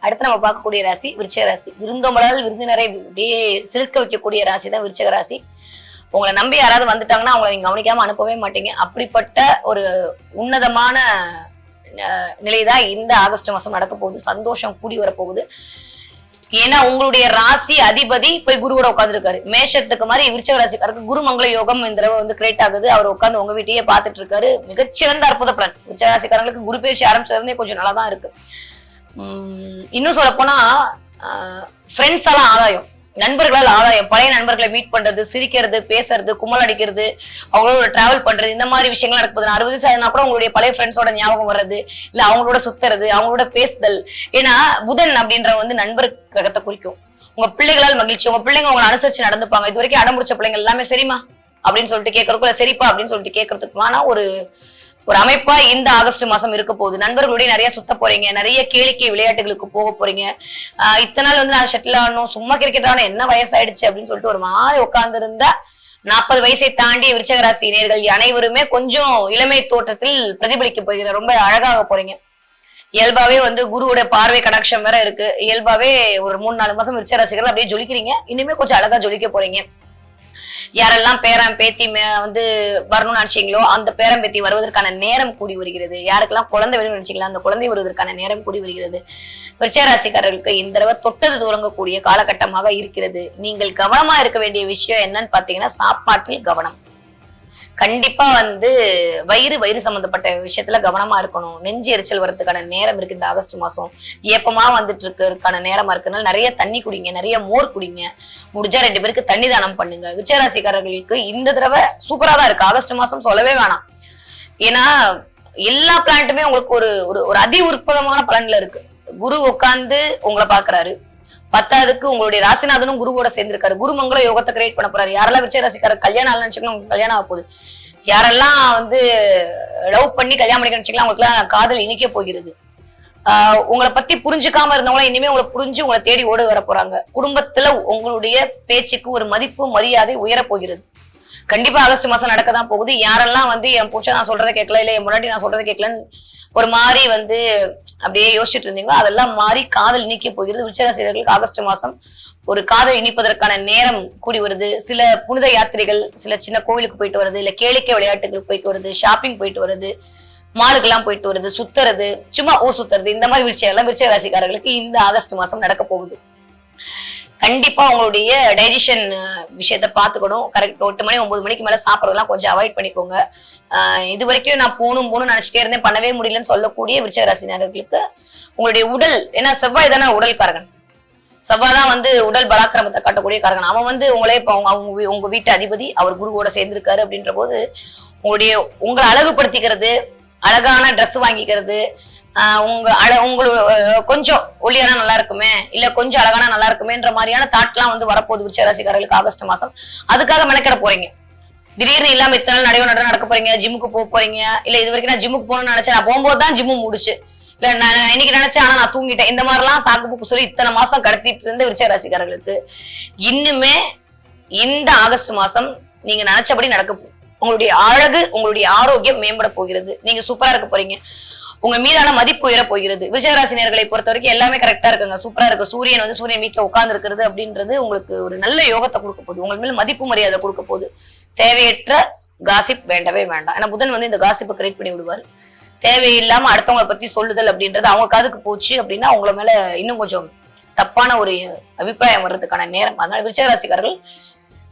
அடுத்து நம்ம பார்க்கக்கூடிய ராசி விருச்சிக ராசி. விருந்தோம்பலால் விருந்தினரை அப்படியே சிலிர்க்க வைக்கக்கூடிய ராசி தான் விருச்சிக ராசி. உங்களை நம்பி யாராவது வந்துட்டாங்கன்னா அவங்களை நீங்க கவனிக்காம அனுப்பவே மாட்டீங்க. அப்படிப்பட்ட ஒரு உன்னதமான நிலைதான் இந்த ஆகஸ்ட் மாசம் நடக்க போகுது. சந்தோஷம் கூடி வரப்போகுது. ஏன்னா உங்களுடைய ராசி அதிபதி போய் குருவோட உட்காந்துருக்காரு. மேஷத்துக்கு மாதிரி விருச்சிக ராசிக்காரருக்கு குரு மங்கள யோகம் இந்த தடவை வந்து கிரியேட் ஆகுது. அவர் உட்காந்து உங்க வீட்டையே பார்த்துட்டு இருக்காரு. மிகச்சிறந்த அற்புத பலன். விருச்சிக ராசிக்காரங்களுக்கு குரு பயிற்சி ஆரம்பிச்சதுலேருந்தே கொஞ்சம் நல்லா தான் இருக்கு. இன்னும் சொல்ல போனா ஃப்ரெண்ட்ஸ் எல்லாம் ஆதாயம், நண்பர்களால் ஆதாயம். பழைய நண்பர்களை மீட் பண்றது, சிரிக்கிறது, பேசுறது, கும்பல் அடிக்கிறது, அவங்களோட டிராவல் பண்றது, இந்த மாதிரி விஷயங்கள் நடக்குது. 60 வயசு ஆகுதுனா கூட உங்களுடைய பழைய ஃப்ரெண்ட்ஸோட ஞாபகம் வர்றது, இல்ல அவங்களோட சுத்துறது, அவங்களோட பேசுதல். ஏன்னா புதன் அப்படின்ற வந்து நண்பர் கிரகத்தை குறிக்கும். உங்க பிள்ளைகளால் மகிழ்ச்சி. உங்க பிள்ளைங்க உங்களை அனுசரிச்சு நடந்துப்பாங்க. இது வரைக்கும் அடம்பிடிச்ச பிள்ளைங்க எல்லாமே சரிமா அப்படின்னு சொல்லிட்டு கேட்கறதுக்கு, சரிப்பா அப்படின்னு சொல்லிட்டு கேட்கறதுக்குமான ஒரு அமைப்பா இந்த ஆகஸ்ட் மாசம் இருக்க போகுது. நண்பர்களுடைய நிறைய சுத்த போறீங்க, நிறைய கேளிக்கை விளையாட்டுகளுக்கு போக போறீங்க. இத்தனை நாள் வந்து நான் ஷட்டில் ஆடணும், சும்மா கிரிக்கெட் ஆடணும், என்ன வயசாயிடுச்சு அப்படின்னு சொல்லிட்டு ஒரு மாதிரி உட்கார்ந்து இருந்தா 40 வயசை தாண்டி விருச்சிக ராசி நேயர்கள் அனைவருமே கொஞ்சம் இளமை தோற்றத்தில் பிரதிபலிக்க போகிற, ரொம்ப அழகாக போறீங்க. இயல்பாவே வந்து குருவோட பார்வை கடாட்சம் வேற இருக்கு. இயல்பாவே ஒரு 3-4 மாசம் விருச்சிக ராசிகள் அப்படியே ஜொலிக்கிறீங்க. இனிமே கொஞ்சம் அழகா ஜொலிக்க போறீங்க. யாரெல்லாம் பேரன் பேத்தி வந்து வரணும்னு நினைச்சீங்களோ அந்த பேரன் பேத்தி வருவதற்கான நேரம் கூடி வருகிறது. யாருக்கெல்லாம் குழந்தை வேணும்னு நினைச்சீங்களா அந்த குழந்தை வருவதற்கான நேரம் கூடி வருகிறது. விருச்சிக ராசிக்காரர்களுக்கு இந்த தடவை தொட்டது துவங்கக்கூடிய காலகட்டமாக இருக்கிறது. நீங்கள் கவனமா இருக்க வேண்டிய விஷயம் என்னன்னு பாத்தீங்கன்னா, சாப்பாட்டில் கவனம். கண்டிப்பா வந்து வயிறு சம்பந்தப்பட்ட விஷயத்துல கவனமா இருக்கணும். நெஞ்சு எரிச்சல் வர்றதுக்கான நேரம் இருக்கு இந்த ஆகஸ்ட் மாசம். ஏப்பமா வந்துட்டு இருக்கிறதுக்கான நேரமா இருக்குனால நிறைய தண்ணி குடிங்க, நிறைய மோர் குடிங்க. முடிஞ்சா 2 பேருக்கு தண்ணி தானம் பண்ணுங்க. விருச்சிக ராசிக்காரர்களுக்கு இந்த தடவை சூப்பரா தான் இருக்கு. ஆகஸ்ட் மாசம் சொல்லவே வேணாம். ஏன்னா எல்லா பிளான்ட்டுமே உங்களுக்கு ஒரு அதி உற்பதமான பலன்ல இருக்கு. குரு உட்கார்ந்து உங்களை பாக்குறாரு. 10க்கு உங்களுடைய ராசிநாதனும் குருவோட சேர்ந்திருக்காரு. குரு மங்கள யோகத்தை கிரியேட் பண்ண போறாரு. யாரெல்லாம் விருச்சிக ராசிக்காரர் கல்யாணம் ஆகலன்னு நினைச்சீங்களா உங்களுக்கு கல்யாணம் ஆக போகுது. யாரெல்லாம் வந்து லவ் பண்ணி கல்யாணம் பண்ணிக்க நினைச்சீங்களா உங்களுக்கு எல்லாம் காதல் இனிக்க போகிறது. உங்களை பத்தி புரிஞ்சுக்காம இருந்தவங்களா இனிமே உங்களை புரிஞ்சு உங்களை தேடி ஓட வர போறாங்க. குடும்பத்துல உங்களுடைய பேச்சுக்கு ஒரு மதிப்பு மரியாதை உயர போகிறது. கண்டிப்பா ஆகஸ்ட் மாசம் நடக்கதான் போகுது. யாரெல்லாம் வந்து என் பூச்சா நான் சொல்றதை கேட்கல, இல்ல என் முன்னாடி நான் சொல்றதை கேட்கலன்னு ஒரு மாதிரி வந்து அப்படியே யோசிச்சுட்டு இருந்தீங்களோ அதெல்லாம் மாறி காதல் இனிக்க போகிறது. விருச்சிக ராசிக்காரர்களுக்கு ஆகஸ்ட் மாசம் ஒரு காதல் இனிப்பதற்கான நேரம் கூடி வருது. சில புனித யாத்திரைகள், சில சின்ன கோவிலுக்கு போயிட்டு வருது, இல்ல கேளிக்கை விளையாட்டுகளுக்கு போயிட்டு வருது, ஷாப்பிங் போயிட்டு வருது, மாலுக்கு எல்லாம் போயிட்டு வருது, சுத்துறது, சும்மா சுத்துறது, இந்த மாதிரி விஷயம் விருச்சிக ராசிக்காரர்களுக்கு இந்த ஆகஸ்ட் மாசம் நடக்க போகுது. கண்டிப்பா உங்களுடைய டைஜஷன் விஷயத்த பாத்துக்கணும். கரெக்ட் 8 மணி 9 மணிக்கு மேல சாப்பிடறதெல்லாம் கொஞ்சம் அவாய்ட் பண்ணிக்கோங்க. இது வரைக்கும் நான் போகணும் நினைச்சிட்டே இருந்தேன், பண்ணவே முடியலன்னு சொல்லக்கூடிய விருச்சிக ராசினர்களுக்கு உங்களுடைய உடல், ஏன்னா செவ்வாய் தானே உடல் காரகன். செவ்வாய் தான் வந்து உடல் பலாக்கிரமத்தை காட்டக்கூடிய காரகன். அவன் வந்து உங்களே உங்க வீட்டு அதிபதி, அவர் குருவோட சேர்ந்திருக்காரு. அப்படின்ற போது உங்களை அழகுபடுத்திக்கிறது, அழகான ட்ரெஸ் வாங்கிக்கிறது, கொஞ்சம் ஒல்லியானா நல்லா இருக்குமே, இல்ல கொஞ்சம் அழகானா நல்லா இருக்குமேன்ற மாதிரியான தாட்லாம் வந்து வரப்போகுது விருச்சிக ராசிக்காரர்களுக்கு ஆகஸ்ட் மாசம். அதுக்காக மெனக்கிட போறீங்க. திடீர்னு இல்லாம இத்தனை நாள் நடக்க போறீங்க, ஜிம்முக்கு போறீங்க. இல்ல இது வரைக்கும் நான் ஜிம்முக்கு போகணும்னு நினைச்சேன், நான் போகும்போதுதான் ஜிம்மு முடிச்சு, இல்ல நான் இன்னைக்கு நினைச்சேன் ஆனா நான் தூங்கிட்டேன், இந்த மாதிரிலாம் சாக்கு புக்கு சொல்லி இத்தனை மாசம் கடத்திட்டு இருந்த விருச்சிக ராசிக்காரர்களுக்கு இன்னுமே இந்த ஆகஸ்ட் மாசம் நீங்க நினைச்சபடி நடக்க உங்களுடைய அழகு, உங்களுடைய ஆரோக்கியம் மேம்பட போகிறது. நீங்க சூப்பரா இருக்க போறீங்க. உங்க மீதான மதிப்பு உயர போகிறது. விருச்சிக ராசினர்களை பொறுத்த வரைக்கும் எல்லாமே கரெக்டா இருக்குங்க, சூப்பரா இருக்கு. சூரியன் வீட்டுல உட்கார்ந்து இருக்கிறது அப்படின்றது உங்களுக்கு ஒரு நல்ல யோகத்தை கொடுக்க போகுது. உங்களுக்கு மேல மதிப்பு மரியாதை கொடுக்க போகுது. தேவையற்ற காசிப் வேண்டவே வேண்டாம். ஏன்னா புதன் வந்து இந்த காசிப்பை கிரியேட் பண்ணி விடுவாரு. தேவையில்லாம அடுத்தவங்களை பத்தி சொல்லுதல் அப்படின்றது அவங்க காதுக்கு போச்சு அப்படின்னா உங்களை மேல இன்னும் கொஞ்சம் தப்பான ஒரு அபிப்பிராயம் வர்றதுக்கான நேரம். அதனால விருச்சிக ராசிக்காரர்கள்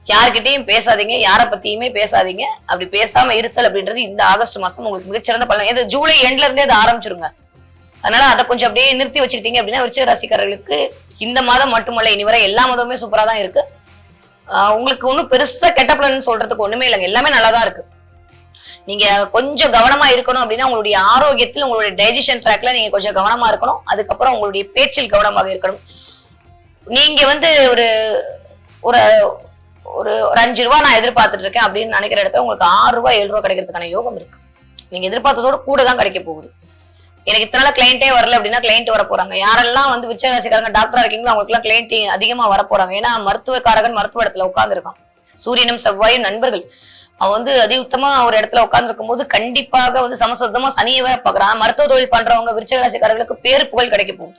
யார்கிட்டையும் பேசாதீங்க, யாரை பத்தியுமே பேசாதீங்க. அப்படி பேசாம இருத்தல் அப்படின்றது இந்த ஆகஸ்ட் மாசம் உங்களுக்கு மிகச்சிறந்த பலன். இது ஜூலை எண்ட்ல இருந்தே அதை ஆரம்பிச்சிருங்க. அதனால அதை கொஞ்சம் அப்படியே நிறுத்தி வச்சுக்கிட்டீங்க அப்படின்னா விருச்சிக ராசிக்காரர்களுக்கு இந்த மாதம் மட்டுமல்ல, இனி வரை எல்லா மாதமுமே சூப்பரா தான் இருக்கு. உங்களுக்கு ஒன்னும் பெருசா கெட்ட பலன் சொல்றதுக்கு ஒண்ணுமே இல்லைங்க, எல்லாமே நல்லாதான் இருக்கு. நீங்க கொஞ்சம் கவனமா இருக்கணும் அப்படின்னா உங்களுடைய ஆரோக்கியத்தில், உங்களுடைய டைஜஷன் ட்ராக்ல நீங்க கொஞ்சம் கவனமா இருக்கணும். அதுக்கப்புறம் உங்களுடைய பேச்சில் கவனமாக இருக்கணும். நீங்க வந்து ஒரு ஒரு 5 ரூபாய் நான் எதிர்பார்த்துட்டு இருக்கேன் அப்படின்னு நினைக்கிற இடத்துல உங்களுக்கு 6 ரூபாய் 7 ரூபாய் கிடைக்கிறதுக்கான யோகம் இருக்கு. நீங்க எதிர்பார்த்ததோட கூட தான் கிடைக்க போகுது. எனக்கு இத்தனால கிளைண்டே வரல அப்படின்னா கிளைண்ட் வர போறாங்க. யாரெல்லாம் வந்து விருச்சிக ராசிக்காரங்க டாக்டரா இருக்கீங்களோ அவங்களுக்கு எல்லாம் கிளைண்ட் அதிகமா வர போறாங்க. ஏன்னா மருத்துவக்காரகன் மருத்துவ இடத்துல உட்கார்ந்து இருக்கான். சூரியனும் செவ்வாயும் நண்பர்கள். அவன் வந்து அதி உத்தமா ஒரு இடத்துல உட்கார்ந்து இருக்கும் போது கண்டிப்பாக வந்து சமசப்தமா சனியவே பாக்குறான். மருத்துவ தொழில் பண்றவங்க விருச்சிக ராசிக்காரர்களுக்கு பேரு புகழ் கிடைக்க போகுது.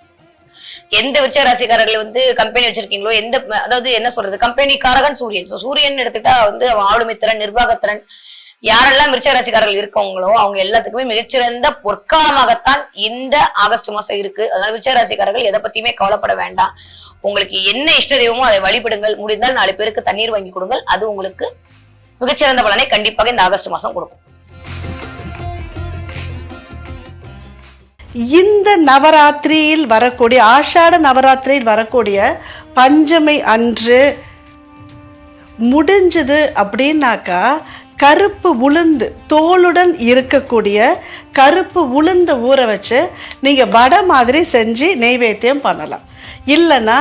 எந்த விருச்சிக ராசிக்காரர்கள் வந்து கம்பெனி வச்சிருக்கீங்களோ, அதாவது என்ன சொல்றது, கம்பெனிக்காரகன் சூரியன். சூரியன் எடுத்துட்டா வந்து அவன் ஆளுமை திறன், நிர்வாகத்திறன், யாரெல்லாம் விருச்சிக ராசிக்காரர்கள் இருக்கவங்களோ அவங்க எல்லாத்துக்குமே மிகச்சிறந்த பொற்காலமாகத்தான் இந்த ஆகஸ்ட் மாசம் இருக்கு. அதனால விருச்சிக ராசிக்காரர்கள் எதை பத்தியுமே கவலைப்பட வேண்டாம். உங்களுக்கு என்ன இஷ்ட தெய்வமோ அதை வழிபடுங்கள். முடிந்தால் 4 பேருக்கு தண்ணீர் வாங்கி கொடுங்கள். அது உங்களுக்கு மிகச்சிறந்த பலனை கண்டிப்பாக இந்த ஆகஸ்ட் மாசம் கொடுக்கும். இந்த நவராத்திரியில் வரக்கூடிய ஆஷாட நவராத்திரியில் வரக்கூடிய பஞ்சமி அன்று முடிஞ்சது அப்படின்னாக்கா கருப்பு உளுந்து, தோலுடன் இருக்கக்கூடிய கருப்பு உளுந்து ஊற வச்சு நீங்கள் வடை மாதிரி செஞ்சு நெய்வேத்தியம் பண்ணலாம். இல்லைன்னா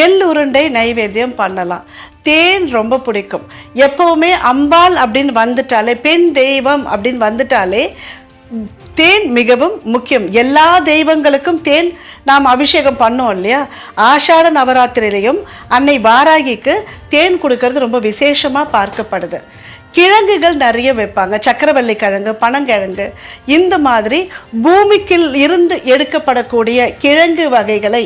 எள் உருண்டை நைவேத்தியம் பண்ணலாம். தேன் ரொம்ப பிடிக்கும். எப்போவுமே அம்பாள் அப்படின்னு வந்துட்டாலே, பெண் தெய்வம் அப்படின்னு வந்துட்டாலே தேன் மிகவும் முக்கியம். எல்லா தெய்வங்களுக்கும் தேன் நாம் அபிஷேகம் பண்ணோம் இல்லையா? ஆஷாட நவராத்திரியிலையும் அன்னை வாராகிக்கு தேன் கொடுக்கறது ரொம்ப விசேஷமாக பார்க்கப்படுது. கிழங்குகள் நிறைய வைப்பாங்க. சக்கரவள்ளி கிழங்கு, பனங்கிழங்கு, இந்த மாதிரி பூமிக்கில் இருந்து எடுக்கப்படக்கூடிய கிழங்கு வகைகளை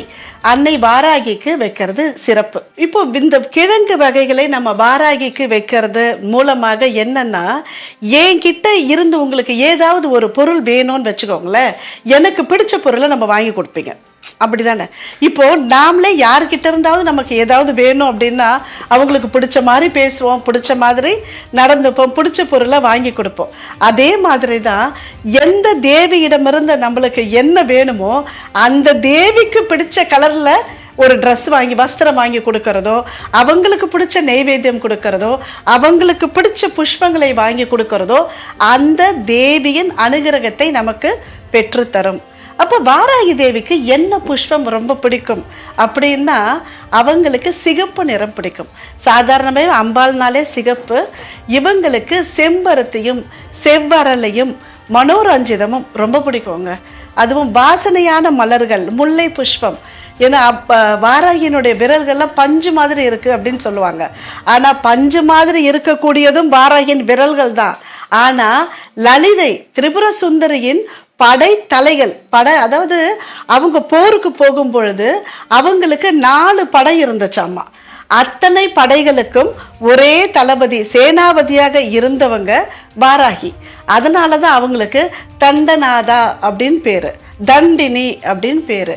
அன்னை வாராகிக்கு வைக்கிறது சிறப்பு. இப்போ இந்த கிழங்கு வகைகளை நம்ம வாராகிக்கு வைக்கிறது மூலமாக என்னன்னா, என்கிட்ட இருந்து உங்களுக்கு ஏதாவது ஒரு பொருள் வேணும்னு வச்சுக்கோங்களேன், எனக்கு பிடிச்ச பொருளை நம்ம வாங்கி கொடுப்பீங்க, அப்படிதானே? இப்போ நாமளே யார்கிட்ட இருந்தாவது நமக்கு ஏதாவது வேணும் அப்படின்னா அவங்களுக்கு பிடிச்ச மாதிரி பேசுவோம், பிடிச்ச மாதிரி நடந்துப்போம், பிடிச்ச பொருளை வாங்கி கொடுப்போம். அதே மாதிரி தான் எந்த தேவியிடமிருந்து நம்மளுக்கு என்ன வேணுமோ அந்த தேவிக்கு பிடிச்ச கலர்ல ஒரு ட்ரெஸ் வாங்கி, வஸ்திரம் வாங்கி கொடுக்கறதோ, அவங்களுக்கு பிடிச்ச நெய்வேத்தியம் கொடுக்கறதோ, அவங்களுக்கு பிடிச்ச புஷ்பங்களை வாங்கி கொடுக்கறதோ அந்த தேவியின் அனுகிரகத்தை நமக்கு பெற்றுத்தரும். அப்போ வாராகி தேவிக்கு என்ன புஷ்பம் ரொம்ப பிடிக்கும் அப்படின்னா அவங்களுக்கு சிகப்பு நிறம் பிடிக்கும். சாதாரணமாக அம்பாள்னாலே சிகப்பு. இவங்களுக்கு செம்பருத்தியும் செவ்வரலையும் மனோரஞ்சிதமும் ரொம்ப பிடிக்குங்க. அதுவும் வாசனையான மலர்கள், முல்லை புஷ்பம். ஏன்னா வாராகியினுடைய விரல்கள்லாம் பஞ்சு மாதிரி இருக்கு அப்படின்னு சொல்லுவாங்க. ஆனால் பஞ்சு மாதிரி இருக்கக்கூடியதும் வாராகியின் விரல்கள் தான். ஆனால் லலிதை திரிபுர சுந்தரியின் படைத்தலைகள், அதாவது அவங்க போருக்கு போகும் பொழுது அவங்களுக்கு 4 படை இருந்துச்சாமா. அத்தனை படைகளுக்கும் ஒரே தளபதி, சேனாபதியாக இருந்தவங்க வாராகி. அதனால தான் அவங்களுக்கு தண்டநாதா அப்படின்னு பேரு, தண்டினி அப்படின்னு பேரு.